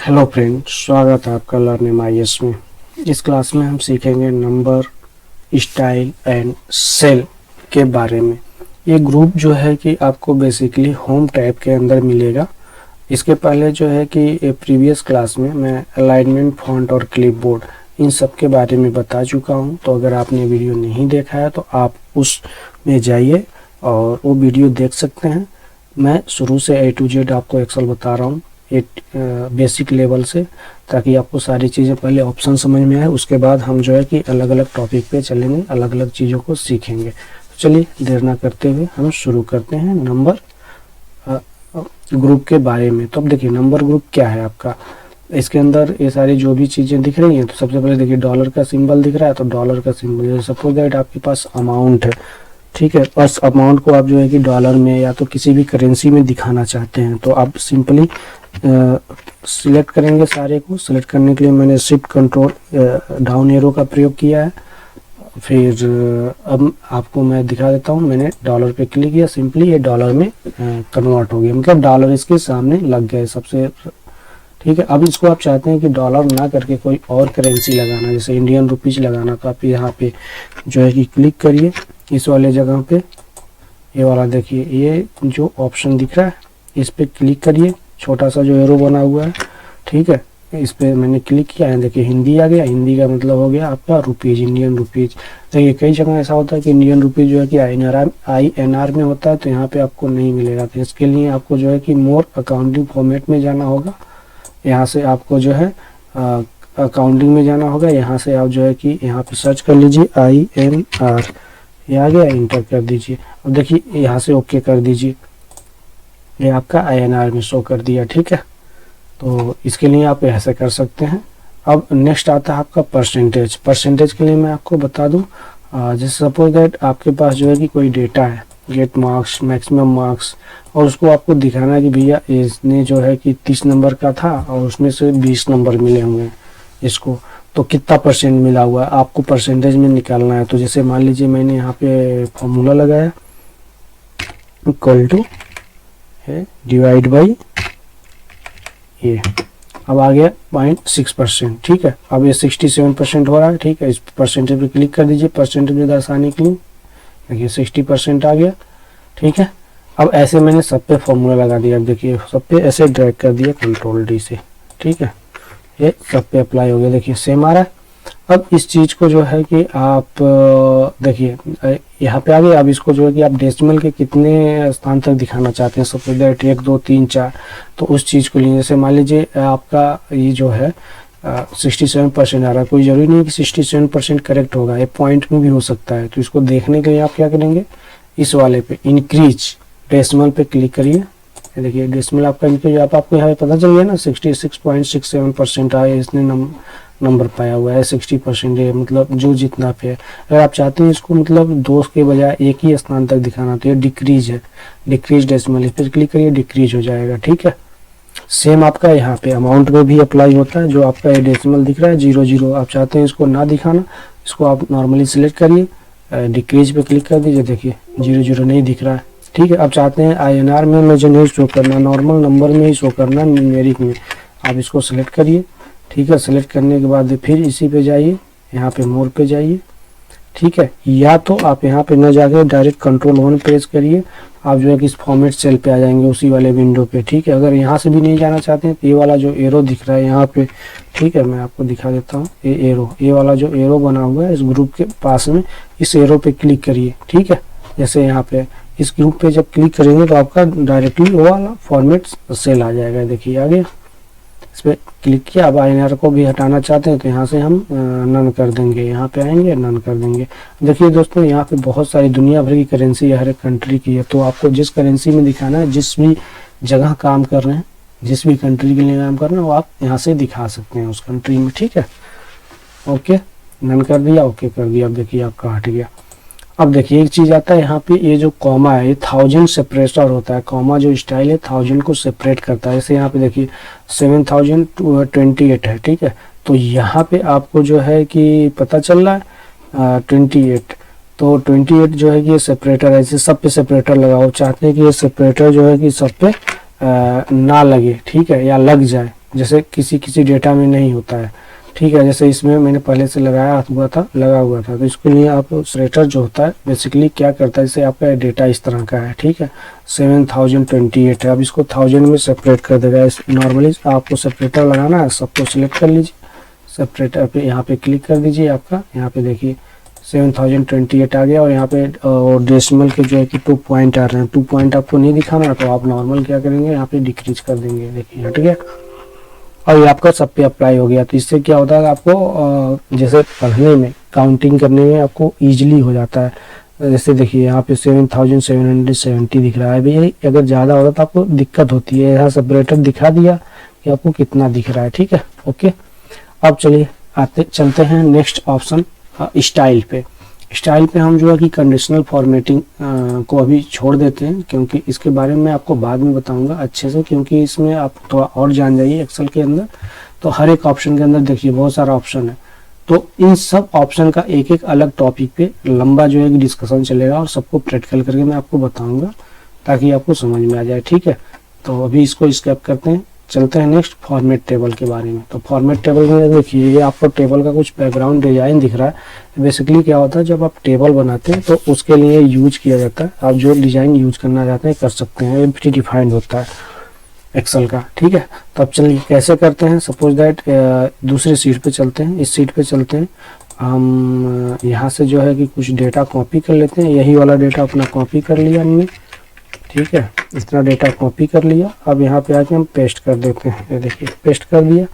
Hello friend, स्वागत है आपका लर्निंग माईएस में। इस क्लास में हम सीखेंगे नंबर, स्टाइल एंड सेल के बारे में। ये ग्रुप जो है कि आपको बेसिकली होम टैब के अंदर मिलेगा। इसके पहले जो है कि प्रीवियस क्लास में मैं अलाइनमेंट, फॉन्ट और क्लिपबोर्ड इन सब के बारे में बता चुका हूं। तो अगर आपने वीडियो नहीं देखा है तो आप उस में जाइए और वो वीडियो देख सकते हैं। मैं शुरू से A to Z आपको एक्सेल बता रहा हूँ, बेसिक लेवल से, ताकि आपको सारी चीज़ें पहले ऑप्शन समझ में आए। उसके बाद हम जो है कि अलग अलग टॉपिक पे चलेंगे, अलग अलग चीज़ों को सीखेंगे। तो चलिए देर ना करते हुए हम शुरू करते हैं नंबर ग्रुप के बारे में। तो अब देखिए नंबर ग्रुप क्या है आपका। इसके अंदर ये सारी जो भी चीज़ें दिख रही हैं, तो सबसे पहले देखिए डॉलर का सिंबल दिख रहा है। तो डॉलर का सिंबल, सपोज दैट आपके पास अमाउंट है, ठीक है। बस अमाउंट को आप जो है कि डॉलर में या तो किसी भी करेंसी में दिखाना चाहते हैं तो आप सिंपली सिलेक्ट करेंगे। सारे को सिलेक्ट करने के लिए मैंने शिफ्ट कंट्रोल डाउन एरो का प्रयोग किया है। फिर अब आपको मैं दिखा देता हूँ। मैंने डॉलर पे क्लिक किया, सिंपली ये डॉलर में कन्वर्ट हो गया, मतलब डॉलर इसके सामने लग गए सबसे, ठीक है। अब इसको आप चाहते हैं कि डॉलर ना करके कोई और करेंसी लगाना, जैसे इंडियन रुपीज लगाना, तो आप यहाँ पे जो है कि क्लिक करिए इस वाले जगह पे। ये वाला देखिए, ये जो ऑप्शन दिख रहा है इस पे क्लिक करिए, छोटा सा जो एरो बना हुआ है, ठीक है। इस पे मैंने क्लिक किया है, देखिए हिंदी आ गया। हिंदी का मतलब हो गया आपका रुपीज, इंडियन रुपीज। देखिए कई जगह ऐसा होता है कि इंडियन रुपीज जो है कि INR में होता है, तो यहाँ पे आपको नहीं मिलेगा। तो इसके लिए आपको जो है कि मोर अकाउंटिंग फॉर्मेट में जाना होगा। यहाँ से आपको जो है अकाउंटिंग में जाना होगा। यहाँ से आप जो है कि यहाँ पे सर्च कर लीजिए INR, ये आ गया, इंटर कर दीजिए। अब देखिए यहाँ से ओके कर दीजिए, ये आपका INR में शो कर दिया, ठीक है। तो इसके लिए आप ऐसे कर सकते हैं। अब नेक्स्ट आता है आपका परसेंटेज। परसेंटेज के लिए मैं आपको बता दूं, जैसे सपोज दैट आपके पास जो है कि कोई डेटा है, गेट मार्क्स, मैक्सिमम मार्क्स, और उसको आपको दिखाना है कि भैया इसने जो है कि 30 नंबर का था और उसमें से 20 नंबर मिले होंगे इसको, तो कितना परसेंट मिला हुआ है आपको परसेंटेज में निकालना है। तो जैसे मान लीजिए मैंने यहाँ पे फॉर्मूला लगाया, इक्वल टू डिवाइड बाई ये, अब आ गया 0.6%, ठीक है। अब ये 67% हो रहा है, ठीक है। इस परसेंटेज पे क्लिक कर दीजिए परसेंटेज में दर्शाने के लिए, देखिए 60% आ गया, ठीक है। अब ऐसे मैंने सब पे फॉर्मूला लगा दिया। अब देखिए सब पे ऐसे ड्रैग कर दिया कंट्रोल D से, ठीक है। ये सब पे अप्लाई हो गया, देखिए सेम आ रहा है। अब इस चीज को जो है कि आप देखिए यहाँ पे आ गए। अब इसको जो है कि आप डेसिमल के कितने स्थान तक दिखाना चाहते हैं, सपोज दैट 1 2 3 4, तो उस चीज को लिए, जैसे मान लीजिए आपका ये जो है 67% आ रहा है, कोई जरूरी नहीं कि 67% करेक्ट होगा, ये पॉइंट में भी हो सकता है। तो इसको देखने के लिए आप क्या करेंगे, इस वाले पे इंक्रीज डेसिमल पे क्लिक करिए। देखिए डेसिमल आपका इंक्रीज, आपको यहाँ पे पता चल गया ना 66.67% आया, इसने नंबर पाया हुआ है 60%, है मतलब जो जितना पे है। अगर आप चाहते हैं इसको मतलब 2 के बजाय एक ही स्थान तक दिखाना, तो ये डिक्रीज है, डिक्रीज डेसिमल, इस पर क्लिक करिए, डिक्रीज हो जाएगा, ठीक है। सेम आपका यहाँ पे अमाउंट में भी अप्लाई होता है। जो आपका ये डेसिमल दिख रहा है 00, आप चाहते हैं इसको ना दिखाना, इसको आप नॉर्मली सिलेक्ट करिए, डिक्रीज पे क्लिक कर दीजिए, देखिए 00 नहीं दिख रहा है, ठीक है। आप चाहते हैं INR में मुझे नहीं शो करना, नॉर्मल नंबर में ही शो करना, न्यूमेरिक में, आप इसको सिलेक्ट करिए, ठीक है। सेलेक्ट करने के बाद फिर इसी पे जाइए, यहाँ पे मोर पे जाइए, ठीक है। या तो आप यहाँ पे न जाके डायरेक्ट कंट्रोल 1 प्रेस करिए, आप जो है कि इस फॉर्मेट सेल पे आ जाएंगे उसी वाले विंडो पे, ठीक है। अगर यहाँ से भी नहीं जाना चाहते हैं तो ये वाला जो एरो दिख रहा है यहाँ पे, ठीक है, मैं आपको दिखा देता हूँ। ये एरो, ये वाला जो एरो बना हुआ है इस ग्रुप के पास में, इस एरो पे क्लिक करिए, ठीक है। जैसे यहाँ पे इस ग्रुप पे जब क्लिक करेंगे तो आपका डायरेक्टली वो वाला फॉर्मेट सेल आ जाएगा, देखिए आ गया। इस पर क्लिक किया। अब INR को भी हटाना चाहते हैं तो यहाँ से हम नन कर देंगे, यहाँ पे आएंगे नन कर देंगे। देखिए दोस्तों यहाँ पे बहुत सारी दुनिया भर की करेंसी है, हर एक कंट्री की है। तो आपको जिस करेंसी में दिखाना है, जिस भी जगह काम कर रहे हैं, जिस भी कंट्री के लिए काम कर रहे हैं, वो आप यहाँ से दिखा सकते हैं उस कंट्री में, ठीक है। ओके, नन कर दिया, ओके कर दिया। अब देखिए आपका हट गया। अब देखिए एक चीज आता है यहाँ पे, ये जो कॉमा है ये 1000 सेपरेटर होता है। कॉमा जो स्टाइल है 1000 को सेपरेट करता है। जैसे यहाँ पे देखिए 7028 है, ठीक है। तो यहाँ पे आपको जो है कि पता चल रहा है 28, तो 28 जो है कि ये सेपरेटर है, ऐसे सब पे सेपरेटर लगाओ। चाहते हैं कि ये सेपरेटर जो है कि सब पे ना लगे, ठीक है, या लग जाए, जैसे किसी किसी डेटा में नहीं होता है, ठीक है। जैसे इसमें मैंने पहले से लगा हुआ था, तो इसके लिए आप सेलेक्टर जो होता है बेसिकली क्या करता है, जैसे आपका डेटा इस तरह का है, ठीक है, 7028 है। अब इसको 1000 में सेपरेट कर देगा। नॉर्मली आपको सेपरेटर लगाना है, सबको सिलेक्ट कर लीजिए, सेपरेटर पे यहाँ पे क्लिक कर दीजिए। आपका यहाँ पे देखिए 7028 आ गया, और यहाँ पे डेसिमल के जो है कि 2 पॉइंट आ रहे हैं। 2 पॉइंट आपको नहीं दिखाना, तो आप नॉर्मल क्या करेंगे, यहाँ पे डिक्रीज कर देंगे, देखिए हट गया। और ये आपका सब पे अप्लाई हो गया। तो इससे क्या होता है, आपको जैसे पढ़ने में, काउंटिंग करने में आपको ईजिली हो जाता है। जैसे देखिए यहाँ पे 7770 दिख रहा है, भाई अगर ज़्यादा होता तो आपको दिक्कत होती है। यहाँ सेपरेटर दिखा दिया कि आपको कितना दिख रहा है, ठीक है, ओके। अब चलिए चलते हैं नेक्स्ट ऑप्शन स्टाइल पे। स्टाइल पे हम जो है कि कंडीशनल फॉर्मेटिंग को अभी छोड़ देते हैं, क्योंकि इसके बारे में आपको बाद में बताऊंगा अच्छे से, क्योंकि इसमें आप थोड़ा और जान जाइए एक्सेल के अंदर। तो हर एक ऑप्शन के अंदर देखिए बहुत सारा ऑप्शन है, तो इन सब ऑप्शन का एक एक अलग टॉपिक पे लंबा जो है डिस्कशन चलेगा, और सबको प्रैक्टिकल करके मैं आपको बताऊंगा ताकि आपको समझ में आ जाए, ठीक है। तो अभी इसको स्किप करते हैं, चलते हैं नेक्स्ट फॉर्मेट टेबल के बारे में। तो फॉर्मेट टेबल में देखिए ये आपको टेबल का कुछ बैकग्राउंड डिजाइन दिख रहा है। बेसिकली क्या होता है, जब आप टेबल बनाते हैं तो उसके लिए यूज किया जाता है। आप जो डिजाइन यूज करना चाहते हैं कर सकते हैं, ये प्री डिफाइंड होता है एक्सेल का, ठीक है। तो अब चलिए कैसे करते हैं। सपोज दैट दूसरी सीट पे चलते हैं, इस सीट पे चलते हैं हम। यहाँ से जो है कि कुछ डेटा कॉपी कर लेते हैं, यही वाला डेटा अपना कॉपी कर लिया हमने, ठीक है, इतना डेटा कॉपी कर लिया। अब यहाँ पे आके हम पेस्ट कर देते हैं, ये देखिए पेस्ट कर दिया,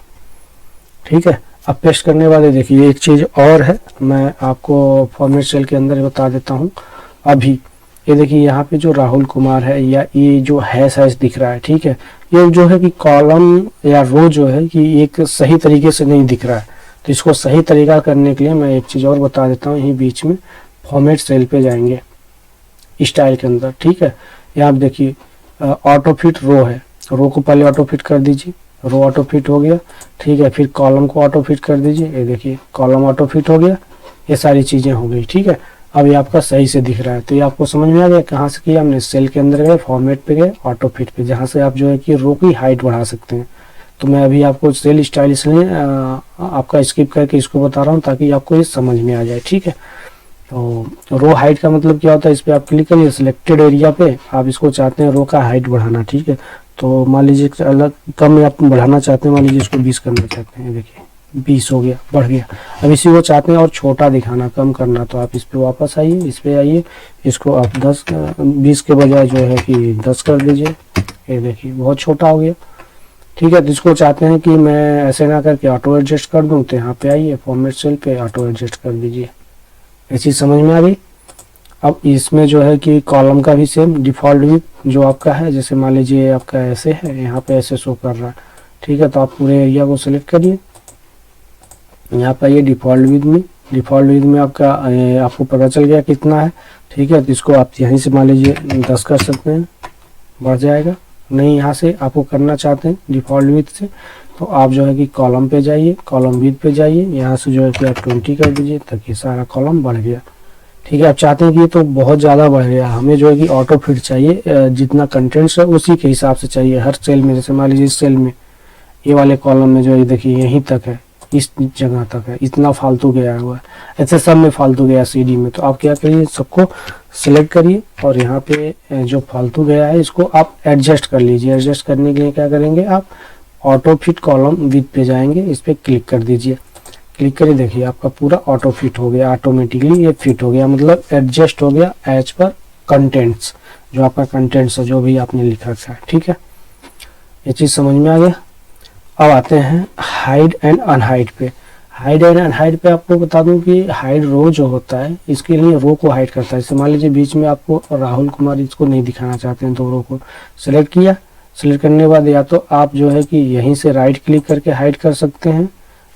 ठीक है। अब पेस्ट करने वाले देखिए एक चीज़ और है, मैं आपको फॉर्मेट सेल के अंदर बता देता हूँ अभी। ये देखिए यहाँ पे जो राहुल कुमार है, या ये जो हैश दिख रहा है, ठीक है, ये जो है कि कॉलम या रो जो है कि एक सही तरीके से नहीं दिख रहा है। तो इसको सही तरीका करने के लिए मैं एक चीज़ और बता देता हूँ, यही बीच में फॉर्मेट सेल पे जाएंगे स्टाइल के अंदर, ठीक है। यहाँ देखिए ऑटो फिट रो है, रो को पहले ऑटो फिट कर दीजिए, रो ऑटो फिट हो गया, ठीक है। फिर कॉलम को ऑटो फिट कर दीजिए, ये देखिए कॉलम ऑटो फिट हो गया, ये सारी चीज़ें हो गई, ठीक है। अब ये आपका सही से दिख रहा है। तो ये आपको समझ में आ गया कहाँ से किया हमने, सेल के अंदर गए, फॉर्मेट पे गए, ऑटो फिट पे, जहाँ से आप जो है कि रो की हाइट बढ़ा सकते हैं। तो मैं अभी आपको सेल स्टाइल इसलिए आपका स्किप करके इसको बता रहा हूँ ताकि आपको ये समझ में आ जाए, ठीक है। तो रो हाइट का मतलब क्या होता है, इस पर आप क्लिक करिए, सिलेक्टेड एरिया पे आप इसको चाहते हैं रो का हाइट बढ़ाना, ठीक है। तो मान लीजिए अलग कम में आप बढ़ाना चाहते हैं, मान लीजिए इसको 20 करना चाहते हैं, देखिए 20 हो गया, बढ़ गया। अब इसी को चाहते हैं और छोटा दिखाना, कम करना, तो आप इस पे वापस आइए, इस पे आइए, इसको आप 20 के बजाय जो है कि 10 कर दीजिए, ये देखिए बहुत छोटा हो गया, ठीक है। तो इसको चाहते हैं कि मैं ऐसे ना करके ऑटो एडजस्ट कर दूं, तो यहाँ पे आइए फॉर्मेट सेल पे ऑटो एडजस्ट कर दीजिए। ये चीज़ समझ में आ गई। अब इसमें जो है कि कॉलम का भी सेम डिफ़ॉल्ट भी जो आपका है, जैसे मान लीजिए आपका ऐसे है, यहाँ पे ऐसे शो कर रहा है, ठीक है। तो आप पूरे एरिया को सिलेक्ट करिए, यहाँ पर ये डिफ़ॉल्ट विद में आपका आपको पता चल गया कितना है, ठीक है। तो इसको आप यहीं से मान लीजिए 10 कर सकते हैं, बढ़ जाएगा। नहीं यहाँ से आपको करना चाहते हैं डिफ़ॉल्ट विद से, तो आप जो है कि कॉलम पे जाइए, कॉलम विद पे जाइए, यहाँ से जो है कि आप 20 कर दीजिए, ताकि सारा कॉलम बढ़ गया, ठीक है। आप चाहते हैं कि ये तो बहुत ज़्यादा बढ़ गया, हमें जो है कि ऑटो फिट चाहिए, जितना कंटेंट्स है उसी के हिसाब से चाहिए हर सेल में। जैसे मान लीजिए इस सेल में, ये वाले कॉलम में जो है देखिए यहीं तक है, इस जगह तक है, इतना फालतू गया हुआ है, ऐसे सब में फालतू गया CD में। तो आप क्या करिए, सबको सिलेक्ट करिए, और यहाँ पे जो फालतू गया है इसको आप एडजस्ट कर लीजिए। एडजस्ट करने के लिए क्या करेंगे, आप ऑटो फिट कॉलम विद पे जाएंगे, इस पर क्लिक कर दीजिए, क्लिक करिए, देखिए आपका पूरा ऑटो फिट हो गया, ऑटोमेटिकली ये फिट हो गया, मतलब एडजस्ट हो गया एज पर कंटेंट्स, जो आपका कंटेंट्स है जो भी आपने लिखा था, ठीक है। ये चीज़ समझ में आ गया। अब आते हैं हाइड एंड अनहाइड पे। हाइड एंड अनहाइड पे आपको बता दूं कि हाइड रो जो होता है, इसके लिए रो को हाइड करता है। जैसे मान लीजिए बीच में आपको राहुल कुमार इसको नहीं दिखाना चाहते हैं, तो रो को सिलेक्ट किया, सिलेक्ट करने के बाद या तो आप जो है कि यहीं से राइट क्लिक करके हाइड कर सकते हैं,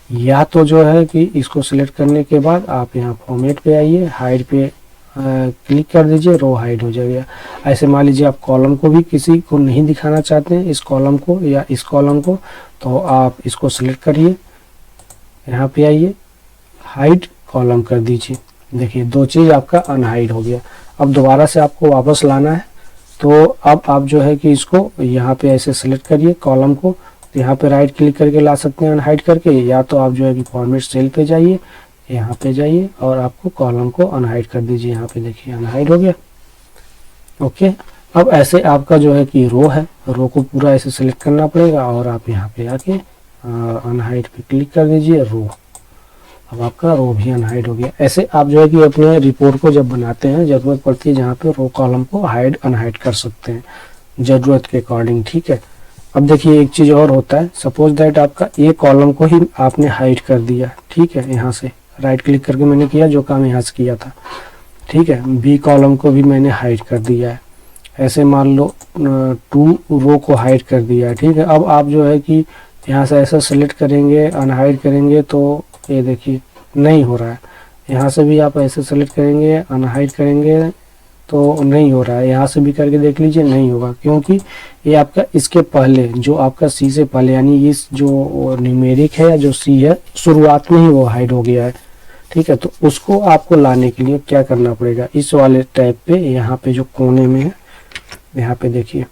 या तो जो है कि इसको सिलेक्ट करने के बाद आप यहाँ फॉर्मेट पे आइए, हाइड पे क्लिक कर दीजिए, रो हाइड हो जाएगा। ऐसे मान लीजिए आप कॉलम को भी किसी को नहीं दिखाना चाहते हैं, इस कॉलम को या इस कॉलम को, तो आप इसको सिलेक्ट करिए, यहाँ पे आइए, हाइड कॉलम कर दीजिए, देखिए दो चीज़ आपका अनहाइड हो गया। अब दोबारा से आपको वापस लाना है, तो अब आप जो है कि इसको यहाँ पे ऐसे सिलेक्ट करिए कॉलम को, तो यहाँ पे राइट क्लिक करके ला सकते हैं अनहाइड करके, या तो आप जो है कि फॉर्मेट सेल पे जाइए, यहाँ पे जाइए और आपको कॉलम को अनहाइड कर दीजिए। यहाँ पे देखिए अनहाइड हो गया। ओके, अब ऐसे आपका जो है कि रो है, रो को पूरा ऐसे सेलेक्ट करना पड़ेगा और आप यहाँ पे आके अनहाइड पे क्लिक कर दीजिए रो। अब आपका रो भी अनहाइड हो गया। ऐसे आप जो है कि अपने रिपोर्ट को जब बनाते हैं जरूरत पड़ती है जहाँ पे रो कॉलम को हाइड अनहाइड कर सकते हैं जरूरत के अकॉर्डिंग। ठीक है, अब देखिए एक चीज और होता है, सपोज दैट आपका ए कॉलम को ही आपने हाइड कर दिया। ठीक है, यहाँ से राइट क्लिक करके मैंने किया जो काम यहाँ से किया था। ठीक है, बी कॉलम को भी मैंने हाइड कर दिया है। ऐसे मान लो 2 रो को हाइड कर दिया है। ठीक है, अब आप जो है कि यहाँ से ऐसा सेलेक्ट करेंगे अनहाइड करेंगे तो ये देखिए नहीं हो रहा है। यहाँ से भी आप ऐसे सेलेक्ट करेंगे अनहाइड करेंगे तो नहीं हो रहा है। यहाँ से भी करके देख लीजिए नहीं होगा, क्योंकि ये आपका इसके पहले जो आपका सी से पहले यानी इस जो न्यूमेरिक है या जो सी है शुरुआत में ही वो हाइड हो गया है। ठीक है, तो उसको आपको लाने के लिए क्या करना पड़ेगा, इस वाले टैब पे यहाँ पे जो कोने में है, यहाँ पे देखिए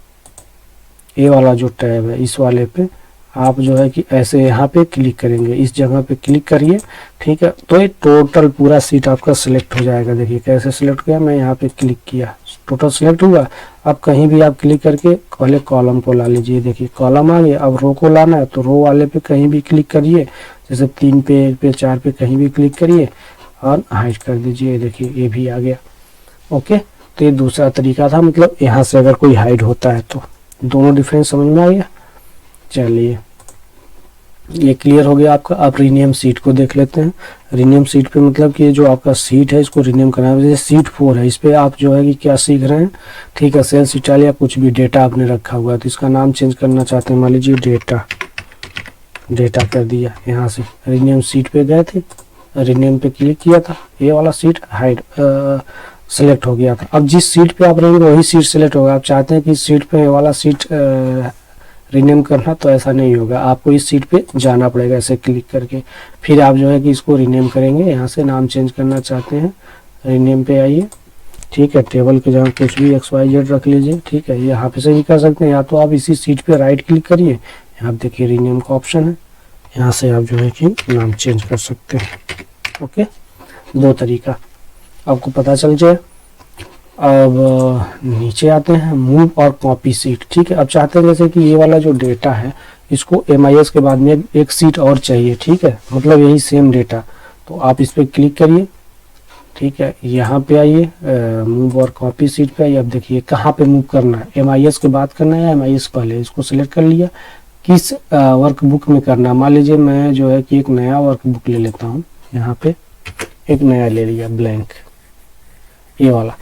ये वाला जो टैब है इस वाले पे आप जो है कि ऐसे यहाँ पे क्लिक करेंगे, इस जगह पे क्लिक करिए। ठीक है, तो ये टोटल पूरा सीट आपका सिलेक्ट हो जाएगा। देखिए कैसे सिलेक्ट किया, मैं यहाँ पे क्लिक किया टोटल सिलेक्ट हुआ। अब कहीं भी आप क्लिक करके पहले कॉलम को ला लीजिए। देखिए कॉलम आ गया। अब रो को लाना है तो रो वाले पे कहीं भी क्लिक करिए, जैसे 3 पे 1 पे 4 पे कहीं भी क्लिक करिए और हाइड कर दीजिए। देखिए ये भी आ गया। ओके, तो ये दूसरा तरीका था, मतलब यहाँ से अगर कोई हाइड होता है तो। दोनों डिफरेंस समझ में आ गया। चलिए ये क्लियर हो गया आपका। आप रीनेम सीट को देख लेते हैं। रीनेम सीट पे मतलब कि जो आपका सीट है इसको रीनेम करना है। जैसे सीट 4 है, इस पे आप जो है कि क्या सीख रहे हैं। ठीक है, सेल्स इटालिया कुछ भी डेटा आपने रखा हुआ है तो इसका नाम चेंज करना चाहते हैं, मान लीजिए डेटा कर दिया। यहाँ से रीनेम सीट पे गए थे, रीनेम पे क्लिक किया था, ये वाला सीट हाइड सेलेक्ट हो गया था। अब जिस सीट पे आप रहेंगे वही सीट सेलेक्ट होगा। आप चाहते हैं कि इस सीट पे ये वाला सीट रीनेम करना, तो ऐसा नहीं होगा, आपको इस सीट पे जाना पड़ेगा ऐसे क्लिक करके। फिर आप जो है कि इसको रीनेम करेंगे। यहाँ से नाम चेंज करना चाहते हैं, रीनेम पे आइए। ठीक है, टेबल के जगह कुछ भी XYZ रख लीजिए। ठीक है, यहाँ पे से भी कर सकते हैं, या तो आप इसी सीट पे राइट क्लिक करिए, यहाँ देखिए रीनेम का ऑप्शन है, यहाँ से आप जो है कि नाम चेंज कर सकते हैं। ओके, 2 तरीका आपको पता चल जाए। अब नीचे आते हैं, मूव और कॉपी सीट। ठीक है, अब चाहते हैं जैसे कि ये वाला जो डेटा है इसको MIS के बाद में एक सीट और चाहिए। ठीक है, मतलब यही सेम डेटा, तो आप इस पर क्लिक करिए। ठीक है, यहाँ पे आइए, मूव और कॉपी सीट पे आइए। अब देखिए कहाँ पे मूव करना है, MIS के बाद करना है या MIS पहले। इसको सिलेक्ट कर लिया, किस वर्कबुक में करना। मान लीजिए मैं जो है कि एक नया वर्कबुक ले लेता हूँ। यहाँ पे एक नया ले लिया ब्लैंक, ये वाला।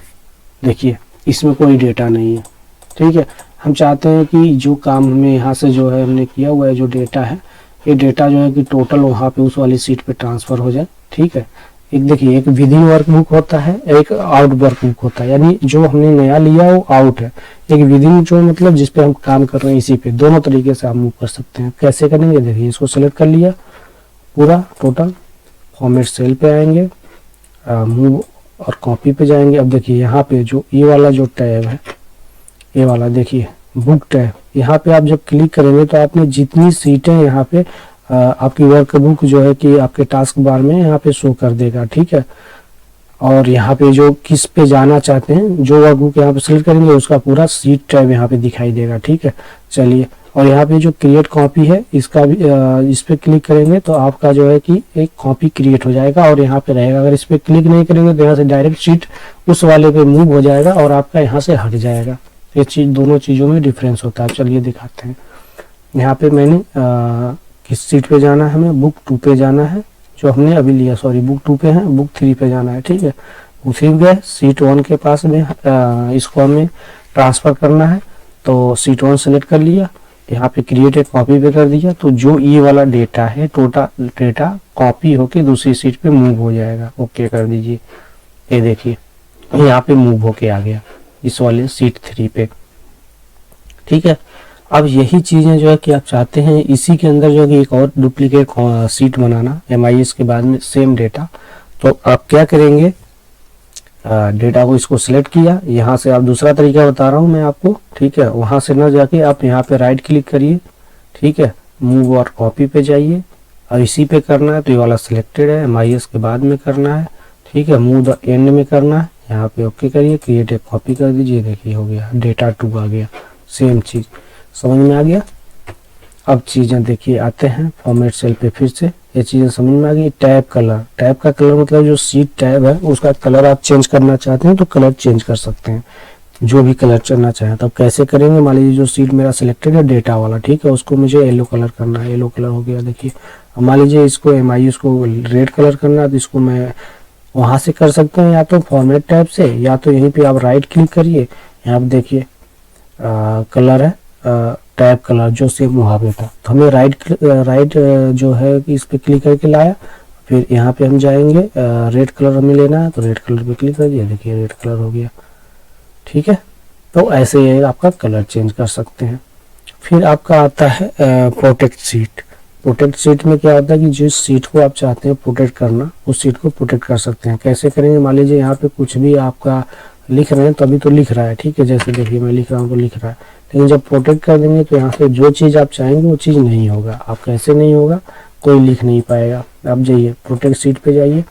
देखिए इसमें कोई डेटा नहीं है। ठीक है, हम चाहते हैं कि जो काम हमें यहाँ से जो है हमने किया हुआ है, जो डेटा है, ये डेटा जो है कि टोटल वहाँ पे उस वाली सीट पे ट्रांसफर हो जाए। ठीक है, एक देखिए एक विद इन वर्कबुक होता है, एक आउट वर्कबुक होता है, यानी जो हमने नया लिया वो आउट है, एक विद इन जो मतलब जिस पे हम काम कर रहे हैं इसी पे। दोनों तरीके से आप मूव कर सकते हैं। कैसे करेंगे, देखिए इसको सेलेक्ट कर लिया पूरा टोटल, फॉर्मेट सेल पे आएंगे, मूव और कॉपी पे जाएंगे। अब देखिए यहाँ पे जो ये वाला जो टैब है, ये वाला देखिए बुक टैब, यहाँ पे आप जब क्लिक करेंगे तो आपने जितनी सीटें यहाँ पे आपकी वर्कबुक जो है कि आपके टास्क बार में यहाँ पे शो कर देगा। ठीक है, और यहाँ पे जो किस पे जाना चाहते हैं, जो वर्कबुक यहाँ पे सिलेक्ट करेंगे उसका पूरा सीट टैब यहाँ पे दिखाई देगा। ठीक है, चलिए, और यहाँ पे जो क्रिएट कॉपी है इसका भी इस पे क्लिक करेंगे तो आपका जो है कि एक कॉपी क्रिएट हो जाएगा और यहाँ पे रहेगा। अगर इस पे क्लिक नहीं करेंगे तो यहाँ से डायरेक्ट सीट उस वाले पे मूव हो जाएगा और आपका यहाँ से हट जाएगा। ये चीज दोनों चीजों में डिफरेंस होता है। चलिए दिखाते हैं। यहाँ पे मैंने किस सीट पे जाना है, हमें बुक 2 पे जाना है, जो हमने अभी लिया, सॉरी बुक 2 पे है, बुक 3 पे जाना है। ठीक है, बुक 3 गए, सीट 1 के पास में इसको हमें ट्रांसफर करना है तो सीट 1 सेलेक्ट कर लिया, यहाँ पे क्रिएट एक कॉपी पे कर दिया, तो जो ये वाला डेटा है टोटल डेटा कॉपी होके दूसरी सीट पे मूव हो जाएगा। ओके कर दीजिए, ये देखिए यहाँ पे मूव होके आ गया इस वाले सीट 3 पे। ठीक है, अब यही चीजें जो है कि आप चाहते हैं इसी के अंदर जो है कि एक और डुप्लीकेट सीट बनाना MIS के बाद में सेम डेटा, तो आप क्या करेंगे, डेटा को इसको सिलेक्ट किया, यहाँ से आप दूसरा तरीका बता रहा हूँ मैं आपको। ठीक है, वहां से ना जाके आप यहाँ पे राइट क्लिक करिए। ठीक है, मूव और कॉपी पे जाइए और इसी पे करना है, तो ये वाला सिलेक्टेड है, MIS के बाद में करना है, ठीक है। मूव द एंड में करना है, यहाँ पे ओके करिए, क्रिएट ए कॉपी कर दीजिए, देखिए हो गया, डेटा 2 आ गया, सेम चीज समझ में आ गया। अब चीजें देखिए आते हैं फॉर्मेट सेल पे, फिर से ये चीजें समझ में आ गई। टैब कलर, टैब का कलर मतलब जो सीट टैब है उसका कलर आप चेंज करना चाहते हैं तो कलर चेंज कर सकते हैं, जो भी कलर करना चाहें। तब कैसे करेंगे, मान लीजिए जो सीट मेरा सिलेक्टेड है डेटा वाला, ठीक है, उसको मुझे येलो कलर करना है, येलो कलर हो गया देखिए। अब मान लीजिए इसको MIS को रेड कलर करना है, तो इसको मैं वहां से कर सकते हैं, या तो फॉर्मेट टैब से, या तो यहीं पे आप राइट क्लिक करिए, यहाँ पे देखिए कलर है टैब कलर जो सेम वहाँ पे था, तो हमें राइट जो है इस पे क्लिक करके लाया। फिर यहाँ पे हम जाएंगे, रेड कलर हमें लेना है, तो रेड कलर पे क्लिक कर दिया, देखिए रेड कलर हो गया, ठीक है। तो ऐसे ही आपका कलर चेंज कर सकते हैं। फिर आपका आता है प्रोटेक्ट सीट। प्रोटेक्ट सीट में क्या होता है कि जिस सीट को आप चाहते हैं प्रोटेक्ट करना, उस सीट को प्रोटेक्ट कर सकते हैं। कैसे करेंगे, मान लीजिए यहाँ पे कुछ भी आपका लिख रहे हैं, तो अभी तो लिख रहा है, ठीक है, जैसे देखिए मैं लिख रहा हूँ तो लिख रहा है, लेकिन जब प्रोटेक्ट कर देंगे तो यहाँ से जो चीज़ आप चाहेंगे वो चीज़ नहीं होगा। आप कैसे नहीं होगा, कोई लिख नहीं पाएगा। अब जाइए प्रोटेक्ट सीट पे जाइए।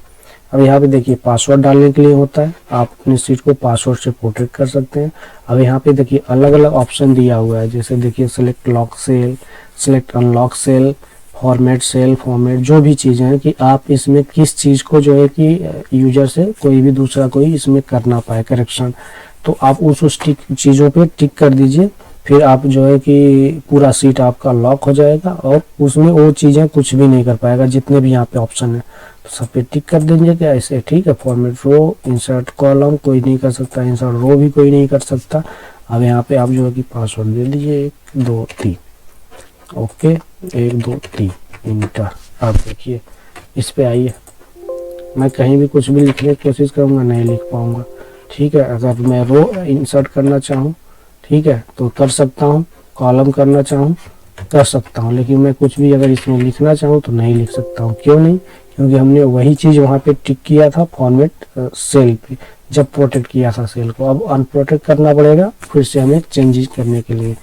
अब यहाँ पे देखिए पासवर्ड डालने के लिए होता है, आप अपनी सीट को पासवर्ड से प्रोटेक्ट कर सकते हैं। अब यहाँ पे देखिए अलग अलग ऑप्शन दिया हुआ है, जैसे देखिए select lock cell, select unlock cell, format cell, format, जो भी चीज़ें हैं कि आप इसमें किस चीज़ को जो है कि यूजर से कोई भी दूसरा कोई इसमें कर ना पाए करेक्शन, तो आप उस चीज़ों पे टिक कर दीजिए। फिर आप जो है कि पूरा सीट आपका लॉक हो जाएगा और उसमें वो चीज़ें कुछ भी नहीं कर पाएगा, जितने भी यहाँ पे ऑप्शन है तो सब पे टिक कर देंगे क्या ऐसे, ठीक है। फॉर्मेट रो, इंसर्ट कॉलम कोई नहीं कर सकता, इंसर्ट रो भी कोई नहीं कर सकता। अब यहाँ पे आप जो है कि पासवर्ड दे दीजिए 1 2 3, ओके 1 2 3 इंटर। आप देखिए इस पे आइए, मैं कहीं भी कुछ भी लिखने की कोशिश करूँगा नहीं लिख पाऊँगा, ठीक है। अगर मैं रो इंसर्ट करना चाहूँ, ठीक है, तो कर सकता हूँ, कॉलम करना चाहूँ कर सकता हूँ, लेकिन मैं कुछ भी अगर इसमें लिखना चाहूँ तो नहीं लिख सकता हूँ। क्यों नहीं, क्योंकि हमने वही चीज़ वहाँ पे टिक किया था फॉर्मेट सेल पे जब प्रोटेक्ट किया था सेल को। अब अनप्रोटेक्ट करना पड़ेगा फिर से हमें चेंजेस करने के लिए,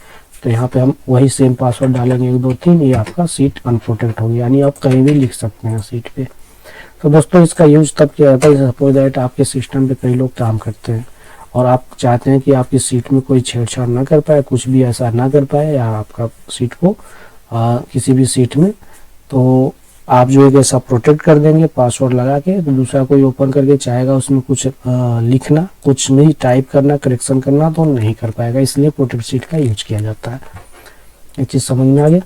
तो यहाँ पे हम वही सेम पासवर्ड डालेंगे 1 2 3, ये आपका सीट अनप्रोटेक्ट होगी, यानी आप कहीं भी लिख सकते हैं सीट पे। तो दोस्तों इसका यूज तब किया जाता है सपोज दैट आपके सिस्टम पे कई लोग काम करते हैं और आप चाहते हैं कि आपकी सीट में कोई छेड़छाड़ ना कर पाए, कुछ भी ऐसा ना कर पाए, या आपका सीट को किसी भी सीट में, तो आप जो है ऐसा प्रोटेक्ट कर देंगे पासवर्ड लगा के, तो दूसरा कोई ओपन करके चाहेगा उसमें कुछ लिखना, कुछ नहीं टाइप करना, करेक्शन करना तो नहीं कर पाएगा, इसलिए प्रोटेक्ट सीट का यूज किया जाता है। एक चीज समझ में आ गया।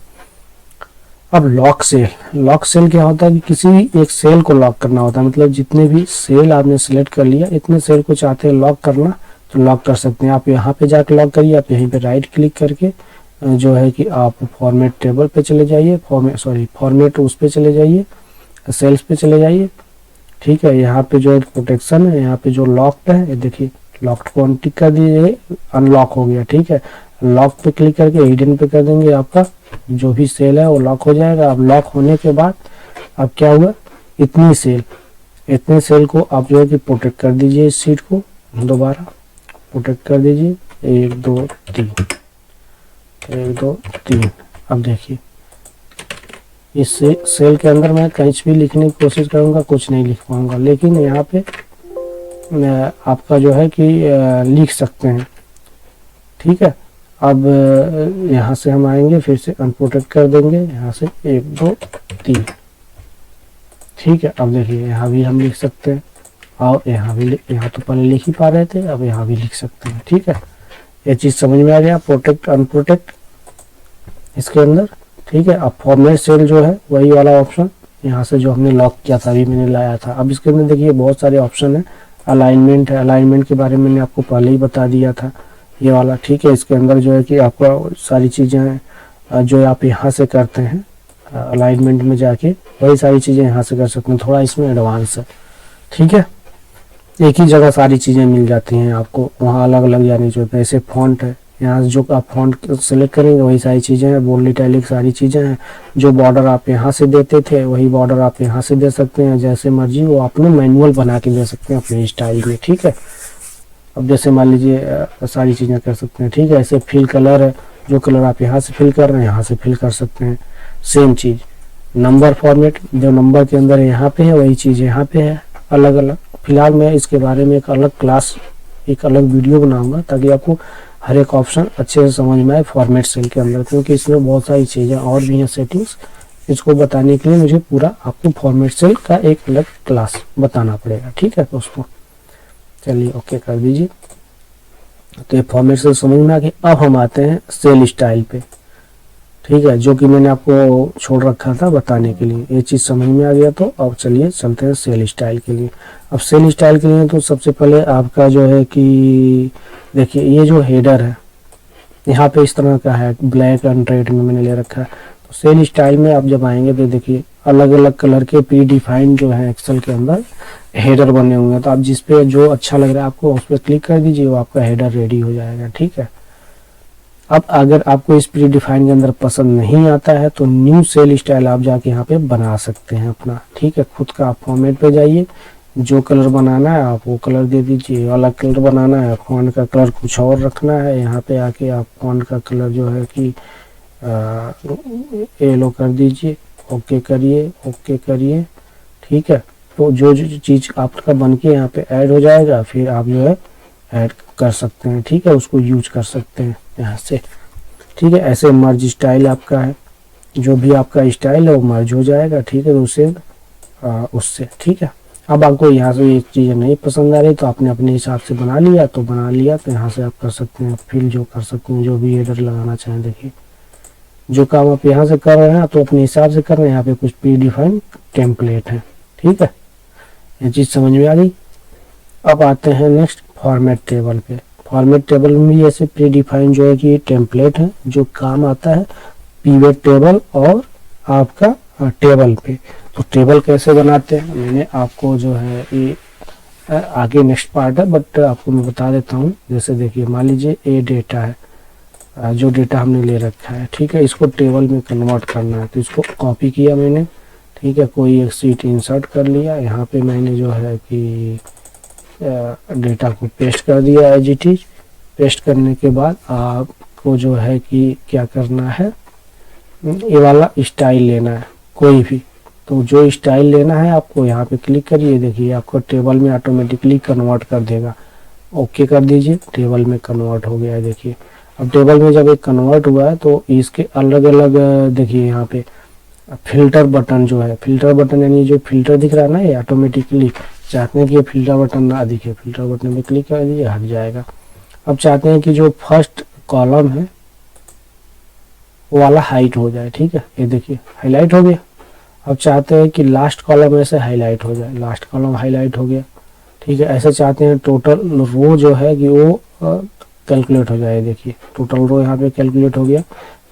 अब लॉक सेल, लॉक सेल क्या होता है कि किसी भी एक सेल को लॉक करना होता है, मतलब जितने भी सेल आपने सिलेक्ट कर लिया इतने सेल को चाहते हैं लॉक करना तो लॉक कर सकते हैं। आप यहाँ पे जाके लॉक करिए, आप यहीं पे राइट क्लिक करके जो है कि आप फॉर्मेट टेबल पे चले जाइए, फॉर्मेट उस पे चले जाइए, सेल्स पे चले जाइए, ठीक है। यहाँ पे जो प्रोटेक्शन है, यहाँ पे जो लॉक्ड है, ये देखिए लॉक्ड को अनटिक कर दीजिए, अनलॉक हो गया, ठीक है। लॉक पे क्लिक करके हिडन पे कर देंगे, आपका जो भी सेल है वो लॉक हो जाएगा। अब लॉक होने के बाद अब क्या हुआ, इतने सेल को आप जो है कि प्रोटेक्ट कर दीजिए, इस सीट को दोबारा प्रोटेक्ट कर दीजिए 1 2 3 1 2 3। अब देखिए इस सेल के अंदर मैं कहीं भी लिखने की कोशिश करूंगा कुछ नहीं लिख पाऊंगा, लेकिन यहाँ पे आपका जो है कि लिख सकते हैं, ठीक है। अब यहाँ से हम आएंगे, फिर से अनप्रोटेक्ट कर देंगे, यहाँ से 1 2 3, ठीक है। अब देखिए यहाँ भी हम लिख सकते हैं और यहाँ भी, यहाँ तो पहले लिख ही पा रहे थे, अब यहाँ भी लिख सकते हैं, ठीक है। ये चीज़ समझ में आ गया, प्रोटेक्ट अनप्रोटेक्ट इसके अंदर, ठीक है। अब फॉर्मेट सेल जो है वही वाला ऑप्शन यहाँ से जो हमने लॉक किया था अभी मैंने लाया था। अब इसके अंदर देखिए बहुत सारे ऑप्शन है, अलाइनमेंट है, अलाइनमेंट के बारे में मैंने आपको पहले ही बता दिया था, ये वाला, ठीक है। इसके अंदर जो है कि आपका सारी चीज़ें हैं जो आप यहाँ से करते हैं अलाइनमेंट में जाके, वही सारी चीज़ें यहाँ से कर सकते हैं, थोड़ा इसमें एडवांस है, ठीक है। एक ही जगह सारी चीज़ें मिल जाती हैं आपको, वहाँ अलग अलग जाने जो है। ऐसे फॉन्ट है, यहाँ जो आप फॉन्ट सेलेक्ट करेंगे वही सारी चीज़ें हैं, बोल्ड इटैलिक सारी चीज़ें हैं। जो बॉर्डर आप यहाँ से देते थे वही बॉर्डर आप यहाँ से दे सकते हैं, जैसे मर्जी वो अपने मैनुअल बना के दे सकते हैं अपने स्टाइल में, ठीक है। अब जैसे मान लीजिए सारी चीज़ें कर सकते हैं, ठीक है। ऐसे फिल कलर है, जो कलर आप यहाँ से फिल कर रहे हैं यहाँ से फिल कर सकते हैं, सेम चीज़ नंबर फॉर्मेट जो नंबर के अंदर यहाँ पे है वही चीज़ यहाँ पे है, अलग अलग। फिलहाल मैं इसके बारे में एक अलग क्लास, एक अलग वीडियो बनाऊंगा ताकि आपको हर एक ऑप्शन अच्छे से समझ में आए फॉर्मेट सेल के अंदर, क्योंकि इसमें बहुत सारी चीज़ें और भी हैं सेटिंग्स। इसको बताने के लिए मुझे पूरा आपको फॉर्मेट सेल का एक अलग क्लास बताना पड़ेगा, ठीक है दोस्तों। चलिए ओके कर दीजिए। तो ये फॉर्मेट सेल समझ में आ गया। अब हम आते हैं सेल स्टाइल पे, ठीक है, जो कि मैंने आपको छोड़ रखा था बताने के लिए। ये चीज़ समझ में आ गया तो अब चलिए चलते हैं सेल स्टाइल के लिए। अब सेल स्टाइल के लिए तो सबसे पहले आपका जो है कि देखिए ये जो हेडर है यहाँ पे इस तरह का है, ब्लैक एंड रेड में मैंने ले रखा है। तो सेल स्टाइल में आप जब आएंगे तो देखिए अलग अलग कलर के प्री डिफाइंड जो है एक्सेल के अंदर हेडर बने हुए हैं। तो आप जिस पे जो अच्छा लग रहा है आपको उस पर क्लिक कर दीजिए, वो आपका हेडर रेडी हो जाएगा, ठीक है। अब अगर आपको इस प्री डिफाइन के अंदर पसंद नहीं आता है तो न्यू सेल स्टाइल आप जाके यहाँ पे बना सकते हैं अपना, ठीक है। खुद का आप फॉर्मेट पे जाइए, जो कलर बनाना है आप वो कलर दे दीजिए, अलग कलर बनाना है, फॉन्ट का कलर कुछ और रखना है, यहाँ पे आके आप फॉन्ट का कलर जो है कि येलो कर दीजिए, ओके करिए, ठीक है। तो जो चीज़ आपका बन के यहाँ पे ऐड हो जाएगा फिर आप जो है ऐड कर सकते हैं, ठीक है, उसको यूज कर सकते हैं यहाँ से, ठीक है। ऐसे मर्ज स्टाइल आपका है, जो भी आपका स्टाइल है वो मर्ज हो जाएगा, ठीक है, उससे ठीक है। अब आपको यहाँ से ये चीज़ें नहीं पसंद आ रही तो आपने अपने हिसाब से बना लिया तो यहाँ से आप कर सकते हैं फिल जो कर सकते हैं, जो भी हेडर लगाना चाहें। देखिए जो काम आप यहाँ से कर रहे हैं तो अपने हिसाब से कर रहे हैं, यहाँ पे कुछ प्री डिफाइंड टेम्पलेट है, ठीक है। ये चीज़ समझ में आ गई। अब आते हैं नेक्स्ट फॉर्मेट टेबल पे। फॉर्मेट टेबल में भी ऐसे प्री डिफाइंड जो है कि टेम्पलेट है जो काम आता है पिवट टेबल और आपका टेबल पे। तो टेबल कैसे बनाते हैं मैंने आपको जो है ये आगे नेक्स्ट पार्ट है, बट आपको मैं बता देता हूँ। जैसे देखिए मान लीजिए ये डेटा है, जो डेटा हमने ले रखा है, ठीक है, इसको टेबल में कन्वर्ट करना है। तो इसको कॉपी किया मैंने, ठीक है, कोई एक सीट इंसर्ट कर लिया, यहाँ पे मैंने जो है कि डेटा को पेस्ट कर दिया एज इट इज। पेस्ट करने के बाद आपको जो है कि क्या करना है, ये वाला स्टाइल लेना है कोई भी। तो जो स्टाइल लेना है आपको यहाँ पे क्लिक करिए, देखिए आपको टेबल में ऑटोमेटिकली कन्वर्ट कर देगा। ओके कर दीजिए, टेबल में कन्वर्ट हो गया है। देखिए अब टेबल में जब एक कन्वर्ट हुआ है तो इसके अलग अलग देखिए यहाँ पे फिल्टर बटन जो है, फिल्टर बटन यानी जो फिल्टर दिख रहा है ना, ये ऑटोमेटिकली चाहते हैं कि ये फिल्टर बटन ना दिखे, फिल्टर बटन पे क्लिक कर दीजिए, हट जाएगा। अब चाहते हैं कि जो फर्स्ट कॉलम है वो वाला हाइट हो जाए, ठीक है, ये देखिए हाईलाइट हो गया। अब चाहते हैं कि लास्ट कॉलम ऐसे हाईलाइट हो जाए, लास्ट कॉलम हाईलाइट हो गया, ठीक है। ऐसे चाहते हैं टोटल रो जो है कि वो कैलकुलेट हो जाए। देखिए टोटल रो यहाँ पे कैलकुलेट हो गया,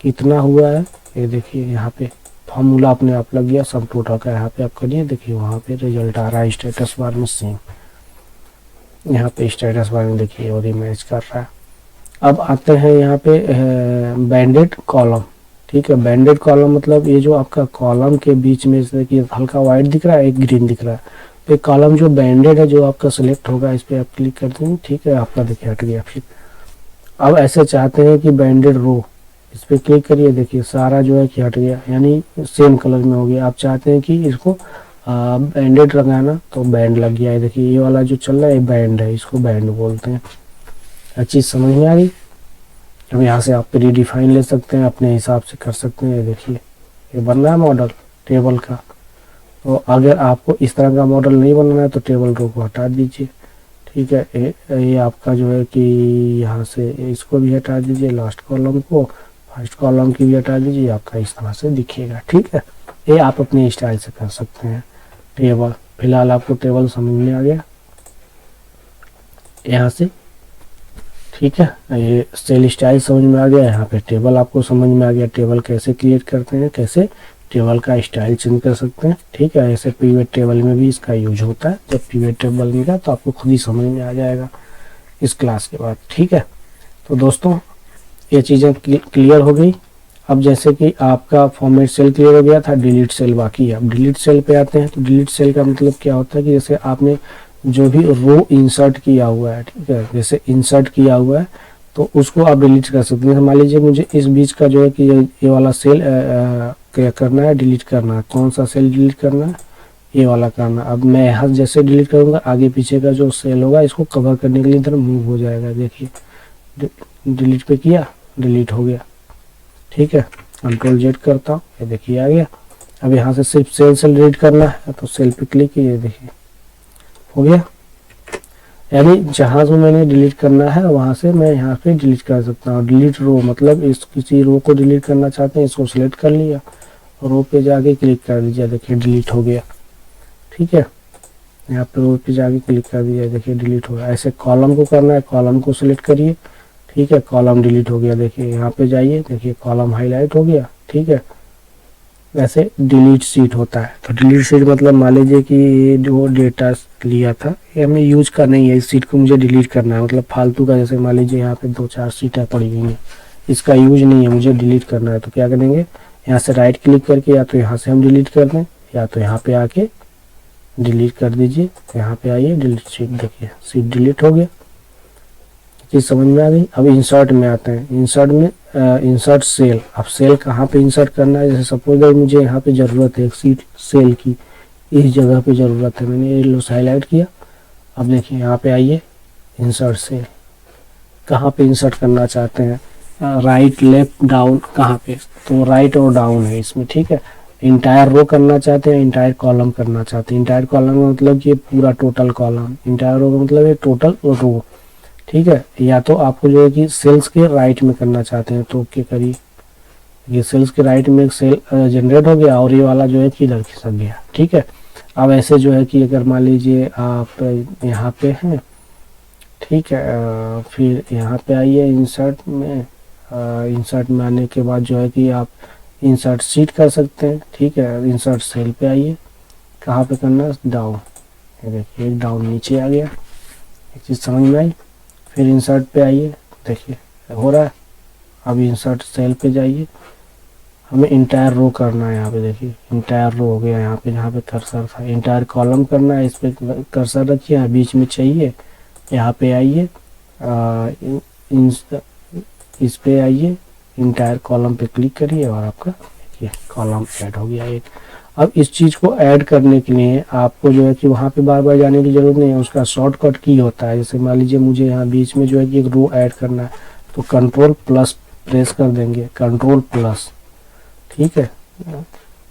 कितना हुआ है ये देखिए, यहाँ पे फॉर्मूला अपने आप लग गया सब टोटल का। यहाँ पे आप करिए, देखिए वहाँ पे रिजल्ट आ रहा है स्टेटस बार में सेम, यहाँ पे स्टेटस बार में देखिए और मैच कर रहा है। अब आते हैं यहाँ पे बैंडेड कॉलम, ठीक है। बैंडेड कॉलम मतलब ये जो आपका कॉलम के बीच में देखिए हल्का वाइट दिख रहा है, एक ग्रीन दिख रहा है। तो एक कॉलम जो बैंडेड है जो आपका सिलेक्ट होगा, इस पर आप क्लिक कर देंगे, ठीक है, आपका देखिए हट गया। फिर अब ऐसे चाहते हैं कि बैंडेड रो, इस पर क्लिक करिए, देखिए सारा जो है कि हट गया, यानी सेम कलर में हो गया। आप चाहते हैं कि इसको बैंडेड लगाना तो बैंड लग गया है। देखिए ये वाला जो चल रहा है बैंड है, इसको बैंड बोलते हैं। हर चीज़ समझ में आ गई। अब यहाँ से आप प्री डिफाइन ले सकते हैं, अपने हिसाब से कर सकते हैं। देखिए ये बन रहा है मॉडल टेबल का। तो अगर आपको इस तरह का मॉडल नहीं बनाना है तो टेबल रो को हटा दीजिए, ठीक है। ये आपका जो है कि यहाँ से इसको भी हटा दीजिए, लास्ट कॉलम को, फर्स्ट कॉलम की भी हटा दीजिए, आपका इस तरह से दिखेगा, ठीक है। ये आप अपने स्टाइल से कर सकते हैं टेबल। फिलहाल आपको टेबल समझ में आ गया यहाँ से, ठीक है। ये सेल स्टाइल समझ में आ गया, यहाँ पे टेबल आपको समझ में आ गया, टेबल कैसे क्रिएट करते हैं, कैसे टेबल का स्टाइल चेंज कर सकते हैं, ठीक है। ऐसे पिवट टेबल में भी इसका यूज होता है। जब पिवट टेबल मिलेगा तो आपको खुद ही समझ में आ जाएगा इस क्लास के बाद, ठीक है। तो दोस्तों ये चीज़ें क्लियर हो गई। अब जैसे कि आपका फॉर्मेट सेल क्लियर हो गया था, डिलीट सेल बाकी है। अब डिलीट सेल पे आते हैं। तो डिलीट सेल का मतलब क्या होता है कि जैसे आपने जो भी रो इंसर्ट किया हुआ है, ठीक है, जैसे इंसर्ट किया हुआ है तो उसको आप डिलीट कर सकते हैं। मान लीजिए मुझे इस बीच का जो है कि ये वाला सेल क्या करना है, डिलीट करना है। कौन सा सेल डिलीट करना है, ये वाला करना। अब मैं यहाँ जैसे डिलीट करूँगा आगे पीछे का जो सेल होगा इसको कवर करने के लिए इधर मूव हो जाएगा। देखिए डिलीट पे किया, डिलीट हो गया, ठीक है। कंट्रोल जेड करता हूँ, ये देखिए आ गया। अब यहाँ से सिर्फ सेल डिलीट करना है तो सेल पे क्लिक कीजिए, देखिए हो गया। यानी जहाँ से मैंने डिलीट करना है वहाँ से मैं यहाँ पे डिलीट कर सकता हूँ। डिलीट रो मतलब इस किसी रो को डिलीट करना चाहते हैं, इसको सिलेक्ट कर लिया, रो पे जाके क्लिक कर दीजिए, देखिए डिलीट हो गया, ठीक है। यहाँ पे रो पे जाके क्लिक कर दीजिए, देखिए डिलीट हो गया। ऐसे कॉलम को करना है, कॉलम को सिलेक्ट करिए, ठीक है, कॉलम डिलीट हो गया। देखिए यहाँ पे जाइए, देखिए कॉलम हाईलाइट हो गया, ठीक है। वैसे डिलीट सीट होता है, तो डिलीट सीट मतलब मान लीजिए कि जो डेटा लिया था ये हमें यूज का नहीं है, इस सीट को मुझे डिलीट करना है, मतलब फालतू का। जैसे मान लीजिए यहाँ पे 2-4 सीटें पड़ी हुई हैं, इसका यूज नहीं है, मुझे डिलीट करना है, तो क्या करेंगे, यहाँ से राइट क्लिक करके या तो यहाँ से हम डिलीट कर दें या तो यहाँ पे आके डिलीट कर दीजिए। यहाँ पे आइए डिलीट सीट, देखिए सीट डिलीट हो गया। चीज समझ में आ गई। अब इंसर्ट में आते हैं। इंसर्ट में इंसर्ट सेल। अब सेल कहाँ पे इंसर्ट करना है, जैसे सपोज मुझे यहाँ पे जरूरत है एक सीट सेल की, इस जगह पे जरूरत है, मैंने ये लो हाईलाइट किया। अब देखिए यहाँ पे आइए इंसर्ट सेल, कहाँ पे इंसर्ट करना चाहते हैं, राइट लेफ्ट डाउन, कहाँ पे, तो राइट और डाउन है इसमें, ठीक है। इंटायर रो करना चाहते हैं, इंटायर कॉलम करना चाहते हैं। इंटायर कॉलम का मतलब ये पूरा टोटल कॉलम, इंटायर रो का मतलब ये टोटल रो, ठीक है। या तो आपको जो है कि सेल्स के राइट में करना चाहते हैं तो क्या करिए, ये सेल्स के राइट में एक सेल जनरेट हो गया और ये वाला जो है कि इधर खिसक गया, ठीक है। अब ऐसे जो है कि अगर मान लीजिए आप यहाँ पे हैं, ठीक है, फिर यहाँ पे आइए इंसर्ट में। इंसर्ट में आने के बाद जो है कि आप इंसर्ट सीट कर सकते हैं, ठीक है। इंसर्ट सेल पे आइए, कहाँ पे करना है, डाउन, ये देखिए एक डाउन नीचे आ गया, एक चीज़ समझ में आई। फिर इंसर्ट पे आइए, देखिए हो रहा है। अब इंसर्ट सेल पे जाइए, हमें इंटायर रो करना है, यहाँ पे देखिए इंटायर रो हो गया। यहाँ पे जहाँ पे कर्सर था, इंटायर कॉलम करना है, इस पे कर्सर रखिए, बीच में चाहिए, यहाँ पे आइए, इस पे आइए, इंटायर कॉलम पे क्लिक करिए और आपका देखिए कॉलम ऐड हो गया एक। अब इस चीज़ को ऐड करने के लिए आपको जो है कि वहाँ पे बार बार जाने की जरूरत नहीं है, उसका शॉर्टकट की होता है। जैसे मान लीजिए मुझे यहाँ बीच में जो है कि एक रो ऐड करना है, तो कंट्रोल प्लस प्रेस कर देंगे, कंट्रोल प्लस, ठीक है,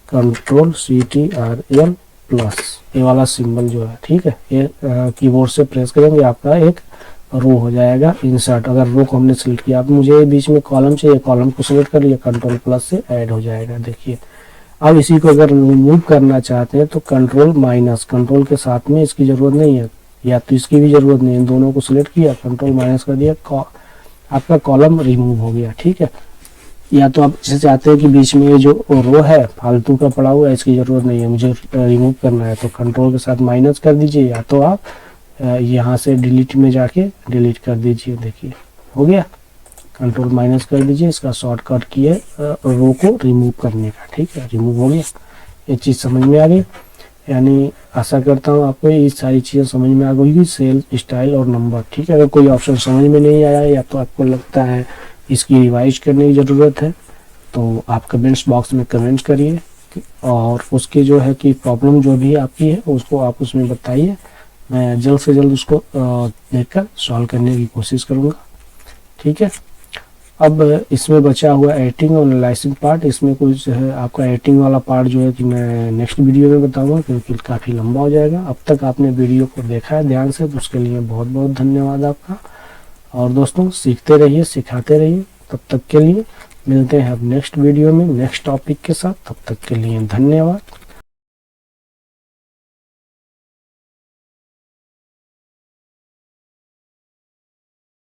कंट्रोल CTRL प्लस, ये वाला सिंबल जो है, ठीक है, ये कीबोर्ड से प्रेस करेंगे, आपका एक रो हो जाएगा इंसर्ट। अगर रो को हमने सिलेक्ट किया, अब मुझे बीच में कॉलम चाहिए, कॉलम को सिलेक्ट कर लिया, कंट्रोल प्लस से ऐड हो जाएगा, देखिए। अब इसी को अगर रिमूव करना चाहते हैं तो कंट्रोल माइनस, कंट्रोल के साथ में इसकी जरूरत नहीं है या तो इसकी भी जरूरत नहीं है, दोनों को सिलेक्ट किया, कंट्रोल माइनस कर दिया, आपका कॉलम रिमूव हो गया, ठीक है। या तो आप जैसे चाहते हैं कि बीच में ये जो रो है फालतू का पड़ा हुआ है, इसकी जरूरत नहीं है, मुझे रिमूव करना है, तो कंट्रोल के साथ माइनस कर दीजिए, या तो आप यहाँ से डिलीट में जाके डिलीट कर दीजिए, देखिए हो गया। कंट्रोल माइनस कर दीजिए, इसका शॉर्टकट की है रो को रिमूव करने का, ठीक है, रिमूव हो गया। ये चीज़ समझ में आ गई। यानी आशा करता हूँ आपको ये सारी चीज़ें समझ में आ गई होगी, सेल, स्टाइल और नंबर, ठीक है। अगर कोई ऑप्शन समझ में नहीं आया या तो आपको लगता है इसकी रिवाइज करने की ज़रूरत है तो आप कमेंट्स बॉक्स में कमेंट करिए और उसकी जो है कि प्रॉब्लम जो भी आपकी है उसको आप उसमें बताइए, मैं जल्द से जल्द उसको देखकर सॉल्व करने की कोशिश करूँगा, ठीक है। अब इसमें बचा हुआ एडिटिंग और एनालाइसिस पार्ट, इसमें कुछ है आपका एडिटिंग वाला पार्ट जो है कि मैं नेक्स्ट वीडियो में बताऊंगा क्योंकि काफ़ी लंबा हो जाएगा। अब तक आपने वीडियो को देखा है ध्यान से तो उसके लिए बहुत बहुत धन्यवाद आपका। और दोस्तों सीखते रहिए, सिखाते रहिए। तब तक के लिए मिलते हैं अब नेक्स्ट वीडियो में नेक्स्ट टॉपिक के साथ। तब तक के लिए धन्यवाद।